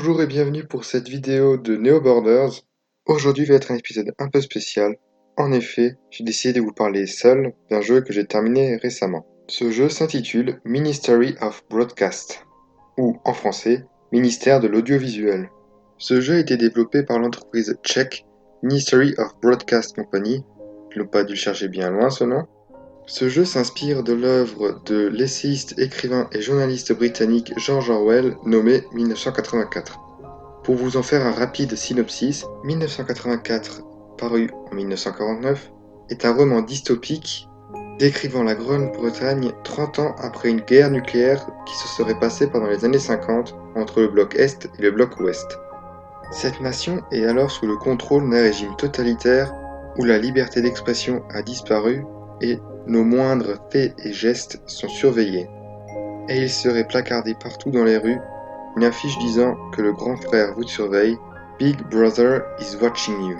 Bonjour et bienvenue pour cette vidéo de Neo Borders. Aujourd'hui va être un épisode un peu spécial. En effet, j'ai décidé de vous parler seul d'un jeu que j'ai terminé récemment. Ce jeu s'intitule Ministry of Broadcast, ou en français, Ministère de l'Audiovisuel. Ce jeu a été développé par l'entreprise tchèque Ministry of Broadcast Company. Ils n'ont pas dû le chercher bien loin ce nom. Ce jeu s'inspire de l'œuvre de l'essayiste, écrivain et journaliste britannique George Orwell nommé 1984. Pour vous en faire un rapide synopsis, 1984, paru en 1949, est un roman dystopique décrivant la Grande-Bretagne 30 ans après une guerre nucléaire qui se serait passée pendant les années 50 entre le bloc Est et le bloc Ouest. Cette nation est alors sous le contrôle d'un régime totalitaire où la liberté d'expression a disparu et nos moindres faits et gestes sont surveillés. Et il serait placardé partout dans les rues une affiche disant que le grand frère vous surveille, Big Brother is watching you.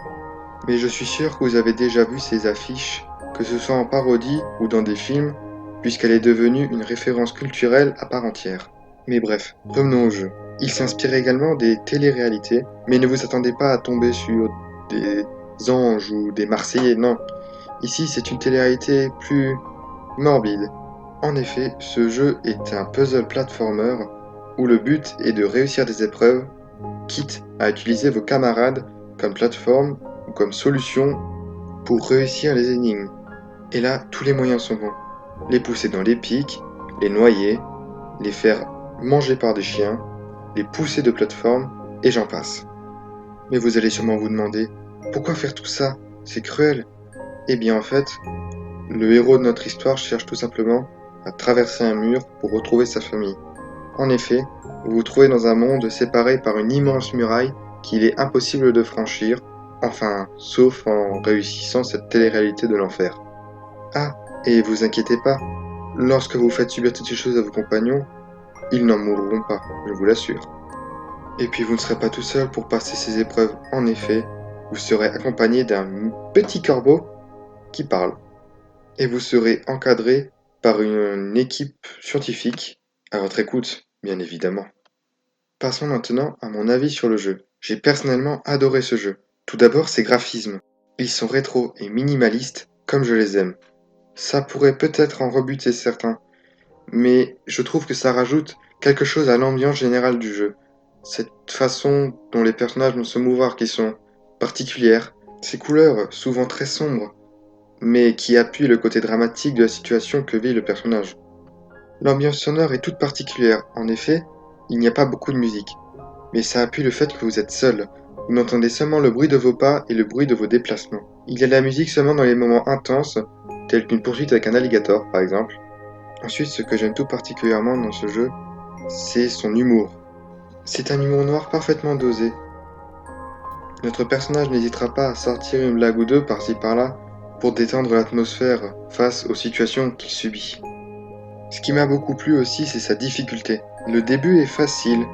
Mais je suis sûr que vous avez déjà vu ces affiches, que ce soit en parodie ou dans des films, puisqu'elle est devenue une référence culturelle à part entière. Mais bref, revenons au jeu. Il s'inspire également des téléréalités, mais ne vous attendez pas à tomber sur des anges ou des Marseillais, non. Ici, c'est une télé-réalité plus morbide. En effet, ce jeu est un puzzle platformer où le but est de réussir des épreuves, quitte à utiliser vos camarades comme plateforme ou comme solution pour réussir les énigmes. Et là, tous les moyens sont bons. Les pousser dans les pics, les noyer, les faire manger par des chiens, les pousser de plateforme, et j'en passe. Mais vous allez sûrement vous demander, pourquoi faire tout ça? C'est cruel. Eh bien en fait, le héros de notre histoire cherche tout simplement à traverser un mur pour retrouver sa famille. En effet, vous vous trouvez dans un monde séparé par une immense muraille qu'il est impossible de franchir, enfin, sauf en réussissant cette télé-réalité de l'enfer. Ah, et vous inquiétez pas, lorsque vous faites subir toutes ces choses à vos compagnons, ils n'en mourront pas, je vous l'assure. Et puis vous ne serez pas tout seul pour passer ces épreuves, en effet, vous serez accompagné d'un petit corbeau qui parle. Et vous serez encadré par une équipe scientifique à votre écoute, bien évidemment. Passons maintenant à mon avis sur le jeu. J'ai personnellement adoré ce jeu. Tout d'abord, ses graphismes. Ils sont rétro et minimalistes, comme je les aime. Ça pourrait peut-être en rebuter certains, mais je trouve que ça rajoute quelque chose à l'ambiance générale du jeu. Cette façon dont les personnages vont se mouvoir qui sont particulières, ces couleurs souvent très sombres, mais qui appuient le côté dramatique de la situation que vit le personnage. L'ambiance sonore est toute particulière, en effet, il n'y a pas beaucoup de musique, mais ça appuie le fait que vous êtes seul. Vous n'entendez seulement le bruit de vos pas et le bruit de vos déplacements. Il y a de la musique seulement dans les moments intenses, tels qu'une poursuite avec un alligator par exemple. Ensuite, ce que j'aime tout particulièrement dans ce jeu, c'est son humour. C'est un humour noir parfaitement dosé. Notre personnage n'hésitera pas à sortir une blague ou deux par-ci par-là pour détendre l'atmosphère face aux situations qu'il subit. Ce qui m'a beaucoup plu aussi, c'est sa difficulté. Le début est facile,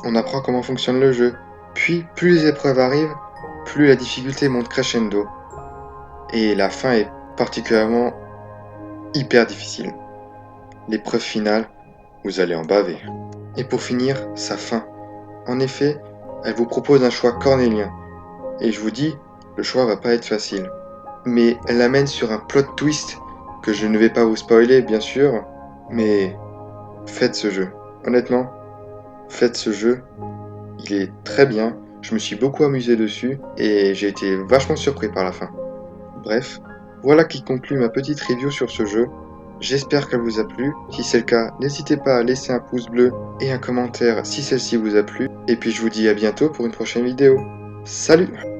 on apprend comment fonctionne le jeu, puis plus les épreuves arrivent, plus la difficulté monte crescendo. Et la fin est particulièrement hyper difficile. L'épreuve finale, vous allez en baver. Et pour finir, sa fin. En effet, elle vous propose un choix cornélien. Et je vous dis, le choix va pas être facile. Mais elle amène sur un plot twist que je ne vais pas vous spoiler bien sûr, mais faites ce jeu. Honnêtement, faites ce jeu. Il est très bien, je me suis beaucoup amusé dessus et j'ai été vachement surpris par la fin. Bref, voilà qui conclut ma petite review sur ce jeu. J'espère qu'elle vous a plu. Si c'est le cas, n'hésitez pas à laisser un pouce bleu et un commentaire si celle-ci vous a plu. Et puis je vous dis à bientôt pour une prochaine vidéo. Salut!